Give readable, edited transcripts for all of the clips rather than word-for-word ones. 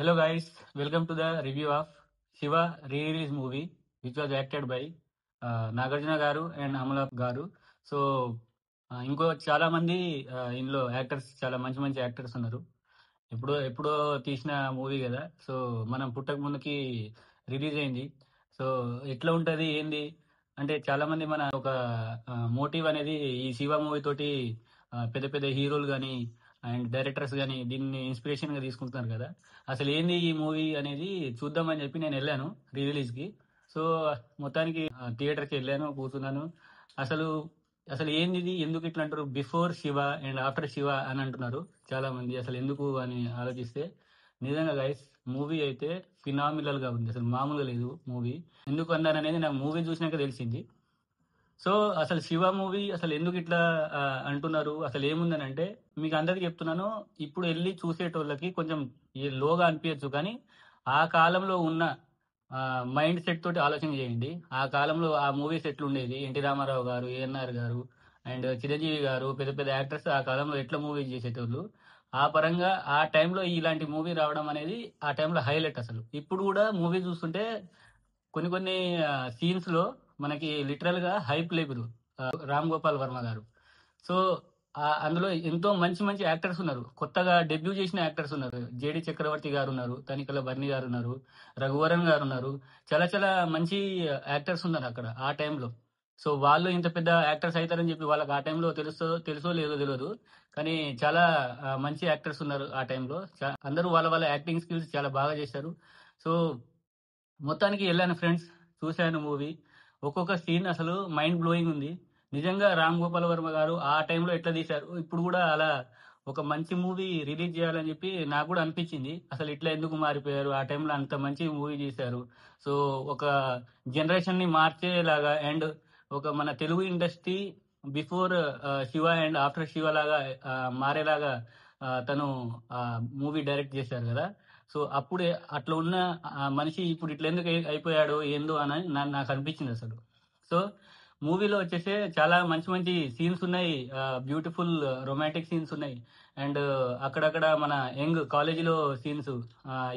Hello guys, welcome to the review of Shiva re-release movie which was acted by Nagarjuna గారు and Amala గారు. So ఇంకో చాలా మంది ఇందులో యాక్టర్స్ చాలా మంచి మంచి యాక్టర్స్ ఉన్నారు. ఎప్పుడో ఎప్పుడో తీసిన మూవీ కదా, సో మనం పుట్టక ముందుకి రిలీజ్ అయింది. సో ఎట్లా ఉంటది ఏంది అంటే చాలా మంది మన ఒక మోటివ్ అనేది ఈ శివ మూవీ తోటి పెద్ద పెద్ద హీరోలు కానీ అండ్ డైరెక్టర్స్ కానీ దీన్ని ఇన్స్పిరేషన్ గా తీసుకుంటున్నారు కదా. అసలు ఏంది ఈ మూవీ అనేది చూద్దామని చెప్పి నేను వెళ్ళాను రీ రిలీజ్ కి. సో మొత్తానికి థియేటర్ కి వెళ్ళాను, కూర్చున్నాను. అసలు అసలు ఏంది ఇది, ఎందుకు ఇట్లా అంటారు before Shiva and after Shiva అని అంటున్నారు చాలా మంది. అసలు ఎందుకు అని ఆలోచిస్తే నిజంగా గైస్ మూవీ అయితే ఫినామినల్ గా ఉంది, అసలు మామూలుగా లేదు మూవీ. ఎందుకు అన్నారనేది నాకు మూవీ చూసినాక తెలిసింది. సో అసలు శివ మూవీ అసలు ఎందుకు ఇట్లా అంటున్నారు, అసలు ఏముందని అంటే మీకు అందరికి చెప్తున్నాను. ఇప్పుడు వెళ్ళి చూసేటోళ్ళకి కొంచెం లోగా అనిపించచ్చు, కానీ ఆ కాలంలో ఉన్న మైండ్ సెట్ తోటి ఆలోచన చేయండి. ఆ కాలంలో ఆ మూవీస్ ఎట్లుండేది, ఎన్టీ రామారావు గారు, ఏఎన్ఆర్ గారు అండ్ చిరంజీవి గారు, పెద్ద పెద్ద యాక్టర్స్ ఆ కాలంలో ఎట్లా మూవీస్ చేసేటోళ్ళు. ఆ పరంగా ఆ టైంలో ఇలాంటి మూవీ రావడం అనేది ఆ టైంలో హైలైట్. అసలు ఇప్పుడు కూడా మూవీ చూస్తుంటే కొన్ని కొన్ని సీన్స్ లో మనకి లిటరల్ గా హైప్ లేపురు రామ్ గోపాల్ వర్మ గారు. సో అందులో ఎంతో మంచి మంచి యాక్టర్స్ ఉన్నారు, కొత్తగా డెబ్యూ చేసిన యాక్టర్స్ ఉన్నారు. జేడి చక్రవర్తి గారు ఉన్నారు, తనికల బర్ని గారు ఉన్నారు, రఘువరన్ గారు ఉన్నారు. చాలా చాలా మంచి యాక్టర్స్ ఉన్నారు అక్కడ ఆ టైంలో. సో వాళ్ళు ఇంత పెద్ద యాక్టర్స్ అవుతారని చెప్పి వాళ్ళకి ఆ టైంలో తెలుసో లేదో తెలియదు, కానీ చాలా మంచి యాక్టర్స్ ఉన్నారు ఆ టైంలో. అందరూ వాళ్ళ వాళ్ళ యాక్టింగ్ స్కిల్స్ చాలా బాగా చేశారు. సో మొత్తానికి వెళ్ళాను ఫ్రెండ్స్, చూశాను మూవీ. ఒక్కొక్క సీన్ అసలు మైండ్ బ్లోయింగ్ ఉంది. నిజంగా రామ్ గోపాల్ వర్మ గారు ఆ టైంలో ఎట్లా తీశారు, ఇప్పుడు కూడా అలా ఒక మంచి మూవీ రిలీజ్ చేయాలని చెప్పి నాకు కూడా అనిపించింది. అసలు ఇట్లా ఎందుకు మారిపోయారు, ఆ టైంలో అంత మంచి మూవీ చేశారు. సో ఒక జనరేషన్ ని మార్చేలాగా అండ్ ఒక మన Telugu industry before Shiva and after Shiva లాగా మారేలాగా తను మూవీ డైరెక్ట్ చేశారు కదా. సో అప్పుడే అట్లా ఉన్న మనిషి ఇప్పుడు ఇట్లా ఎందుకు అయిపోయాడు ఏందో అని నాకు అనిపించింది అసలు. సో మూవీలో వచ్చేసి చాలా మంచి మంచి సీన్స్ ఉన్నాయి, బ్యూటిఫుల్ రొమాంటిక్ సీన్స్ ఉన్నాయి. అండ్ అక్కడక్కడ మన యంగ్ కాలేజీలో సీన్స్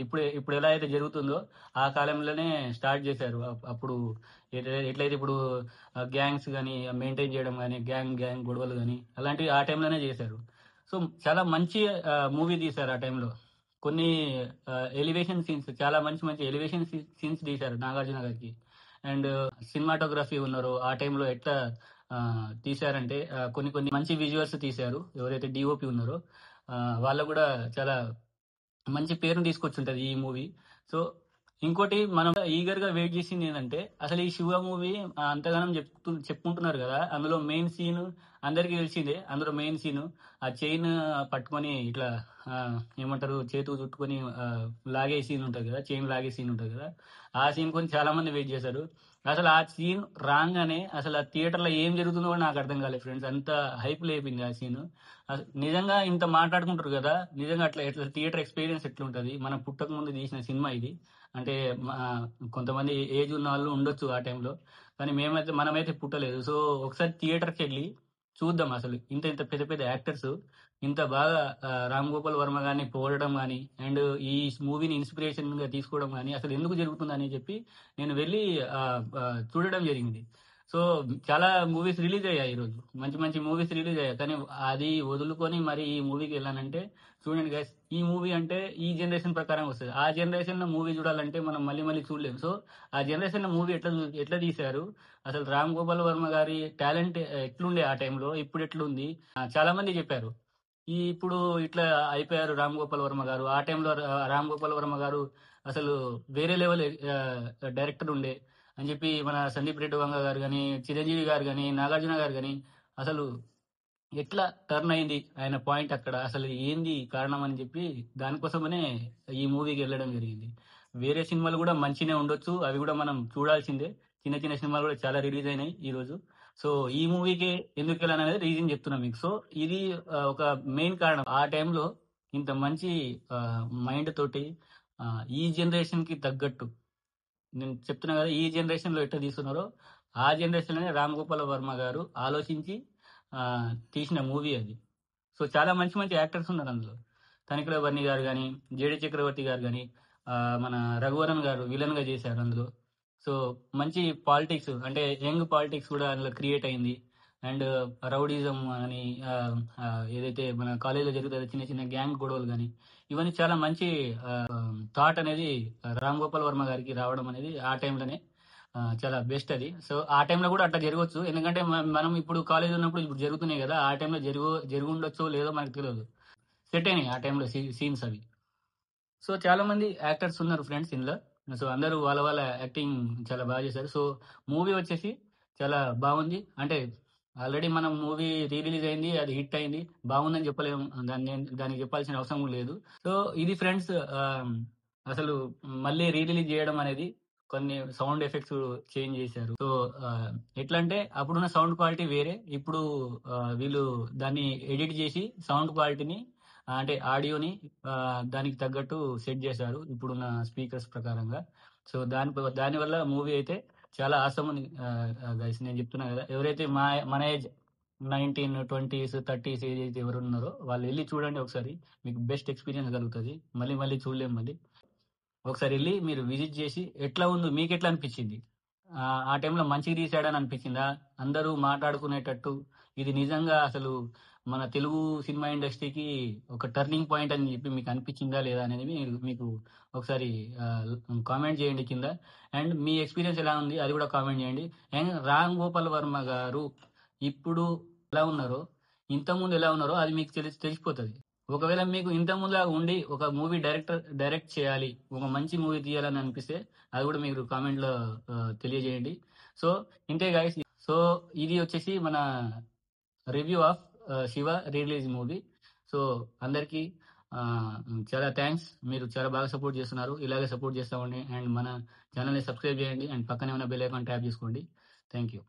ఇప్పుడు ఇప్పుడు ఎలా అయితే జరుగుతుందో ఆ కాలంలోనే స్టార్ట్ చేశారు. అప్పుడు ఎట్లయితే ఇప్పుడు గ్యాంగ్స్ కానీ మెయింటైన్ చేయడం కానీ, గ్యాంగ్ గ్యాంగ్ గొడవలు కానీ అలాంటివి ఆ టైంలోనే చేశారు. సో చాలా మంచి మూవీ తీశారు ఆ టైంలో. కొన్ని ఎలివేషన్ సీన్స్, చాలా మంచి మంచి ఎలివేషన్ సీన్స్ తీశారు నాగార్జున గారికి. అండ్ సినిమాటోగ్రఫీ ఉన్నారు ఆ టైంలో ఎట్లా తీశారంటే కొన్ని కొన్ని మంచి విజువల్స్ తీశారు. ఎవరైతే డిఓపి ఉన్నారో వాళ్ళకు కూడా చాలా మంచి పేరును తీసుకొచ్చుంటది ఈ మూవీ. సో ఇంకోటి మనం ఈగర్ గా వెయిట్ చేసింది ఏంటంటే అసలు ఈ శివ మూవీ అంతగానం చెప్పుకుంటున్నారు కదా, అందులో మెయిన్ సీన్ అందరికీ తెలిసిందే. అందులో మెయిన్ సీన్ ఆ చైన్ పట్టుకొని ఇట్లా ఏమంటారు చేతు చుట్టుకొని లాగే సీన్ ఉంటుంది కదా, చైన్ లాగే సీన్ ఉంటుంది కదా. ఆ సీన్ కొని చాలా మంది వెయిట్ చేశారు. అసలు ఆ సీన్ రాగానే అసలు ఆ థియేటర్ లో ఏం జరుగుతుందో కూడా నాకు అర్థం కాలేదు ఫ్రెండ్స్, అంత హైప్ లేపింది ఆ సీన్. నిజంగా ఇంత మాట్లాడుకుంటారు కదా, నిజంగా అట్లా ఎట్లా థియేటర్ ఎక్స్పీరియన్స్ ఎట్లుంటది. మనం పుట్టక ముందు తీసిన సినిమా ఇది. అంటే కొంతమంది ఏజ్ ఉన్న వాళ్ళు ఉండొచ్చు ఆ టైంలో, కానీ మనమైతే పుట్టలేదు. సో ఒకసారి థియేటర్కి వెళ్ళి చూద్దాం అసలు ఇంత ఇంత పెద్ద పెద్ద యాక్టర్స్ ఇంత బాగా రామ్ గోపాల్ వర్మ గారిని పోడడం కానీ అండ్ ఈ మూవీని ఇన్స్పిరేషన్ గా తీసుకోవడం కానీ అసలు ఎందుకు జరుగుతుంది అని చెప్పి నేను వెళ్ళి చూడడం జరిగింది. సో చాలా మూవీస్ రిలీజ్ అయ్యాయి ఈరోజు, మంచి మంచి మూవీస్ రిలీజ్ అయ్యాయి, కానీ అది వదులుకొని మరి ఈ మూవీకి వెళ్ళానంటే చూడండి గైస్, ఈ మూవీ అంటే ఈ జనరేషన్ ప్రకారం వస్తుంది. ఆ జనరేషన్ లో మూవీ చూడాలంటే మనం మళ్ళీ మళ్ళీ చూడలేము. సో ఆ జనరేషన్ లో మూవీ ఎట్లా తీశారు, అసలు రామ్ గోపాల్ వర్మ గారి టాలెంట్ ఎట్లుండే ఆ టైంలో, ఇప్పుడు ఎట్లుంది. చాలా మంది చెప్పారు ఇప్పుడు ఇట్లా అయిపోయారు రామ్ గోపాల్ వర్మ గారు. ఆ టైంలో రామ్ గోపాల్ వర్మ గారు అసలు వేరే లెవెల్ డైరెక్టర్ ఉండే అని చెప్పి మన సందీప్ రెడ్డి వంగ గారు కానీ, చిరంజీవి గారు కానీ, నాగార్జున గారు కానీ అసలు ఎట్లా టర్న్ అయింది ఆయన పాయింట్ అక్కడ, అసలు ఏంది కారణం అని చెప్పి దానికోసమనే ఈ మూవీకి వెళ్ళడం జరిగింది. వేరే సినిమాలు కూడా మంచినే ఉండొచ్చు, అవి కూడా మనం చూడాల్సిందే. చిన్న చిన్న సినిమాలు కూడా చాలా రిలీజ్ అయినాయి ఈ రోజు. సో ఈ మూవీకి ఎందుకు వెళ్ళాను అనేది రీజన్ చెప్తున్నా మీకు. సో ఇది ఒక మెయిన్ కారణం. ఆ టైంలో ఇంత మంచి మైండ్ తోటి ఈ జనరేషన్ కి తగ్గట్టు నేను చెప్తున్నా కదా, ఈ జనరేషన్ లో ఎట్లా తీస్తున్నారో ఆ జనరేషన్ లోనే రామ్ గోపాల్ వర్మ గారు ఆలోచించి తీసిన మూవీ అది. సో చాలా మంచి మంచి యాక్టర్స్ ఉన్నారు అందులో. తనిఖీల బన్నీ గారు కానీ, జేడి చక్రవర్తి గారు కానీ, మన రఘువరన్ గారు విలన్గా చేశారు అందులో. సో మంచి పాలిటిక్స్ అంటే యంగ్ పాలిటిక్స్ కూడా అందులో క్రియేట్ అయింది. అండ్ రౌడీజం అని ఏదైతే మన కాలేజీలో జరుగుతుందో చిన్న చిన్న గ్యాంగ్ గొడవలు కానీ, ఇవన్నీ చాలా మంచి థాట్ అనేది రామ్ గోపాల్ వర్మ గారికి రావడం అనేది ఆ టైంలోనే చాలా బెస్ట్ అది. సో ఆ టైంలో కూడా అట్లా జరగవచ్చు, ఎందుకంటే మనం ఇప్పుడు కాలేజ్ ఉన్నప్పుడు ఇప్పుడు జరుగుతున్నాయి కదా, ఆ టైంలో జరుగుండొచ్చో లేదో మనకు తెలియదు. సెట్ అయినాయి ఆ టైంలో సీన్స్ అవి. సో చాలా మంది యాక్టర్స్ ఉన్నారు ఫ్రెండ్స్ ఇందులో. సో అందరూ వాళ్ళ వాళ్ళ యాక్టింగ్ చాలా బాగా చేశారు. సో మూవీ వచ్చేసి చాలా బాగుంది. అంటే ఆల్రెడీ మనం మూవీ రీ రిలీజ్ అయింది, అది హిట్ అయింది, బాగుందని చెప్పలేము, దానికి చెప్పాల్సిన అవసరం కూడా లేదు. సో ఇది ఫ్రెండ్స్, అసలు మళ్ళీ రీ రిలీజ్ చేయడం అనేది కొన్ని సౌండ్ ఎఫెక్ట్స్ చేంజ్ చేశారు. సో ఎట్లా అంటే అప్పుడున్న సౌండ్ క్వాలిటీ వేరే, ఇప్పుడు వీళ్ళు దాన్ని ఎడిట్ చేసి సౌండ్ క్వాలిటీని అంటే ఆడియోని దానికి తగ్గట్టు సెట్ చేశారు ఇప్పుడున్న స్పీకర్స్ ప్రకారంగా. సో దానివల్ల మూవీ అయితే చాలా ఆసమ్ ఉంది గైస్. నేను చెప్తున్నా కదా, ఎవరైతే మన ఏజ్ 19, 20s, 30s ఏజ్ అయితే ఎవరు ఉన్నారో వాళ్ళు వెళ్ళి చూడండి ఒకసారి, మీకు బెస్ట్ ఎక్స్పీరియన్స్ కలుగుతుంది. మళ్ళీ మళ్ళీ చూడలేము. మళ్ళీ ఒకసారి వెళ్ళి మీరు విజిట్ చేసి ఎట్లా ఉందో మీకు ఎట్లా అనిపించింది, ఆ టైంలో మంచిగా తీసాడని అనిపించిందా, అందరూ మాట్లాడుకునేటట్టు ఇది నిజంగా అసలు మన తెలుగు సినిమా ఇండస్ట్రీకి ఒక టర్నింగ్ పాయింట్ అని చెప్పి మీకు అనిపించిందా లేదా అనేది మీకు ఒకసారి కామెంట్ చేయండి కింద. అండ్ మీ ఎక్స్పీరియన్స్ ఎలా ఉంది అది కూడా కామెంట్ చేయండి. అండ్ రామ్ గోపాల్ వర్మ గారు ఇప్పుడు ఎలా ఉన్నారో, ఇంతకుముందు ఎలా ఉన్నారో అది మీకు తెలిసిపోతుంది. ఒకవేళ మీకు ఇంతకుముందు ఉండి ఒక మూవీ డైరెక్ట్ చేయాలి, ఒక మంచి మూవీ తీయాలని అనిపిస్తే అది కూడా మీరు కామెంట్లో తెలియజేయండి. సో ఇంతే గైస్. సో ఇది వచ్చేసి మన review of Shiva release movie. So అందరికీ చాలా థ్యాంక్స్, మీరు చాలా బాగా సపోర్ట్ చేస్తున్నారు, ఇలాగే సపోర్ట్ చేస్తామండి. అండ్ మన ఛానల్ని సబ్స్క్రైబ్ చేయండి అండ్ పక్కనే ఉన్న బెల్ ఐకాన్ ట్యాప్ చేసుకోండి. Thank you.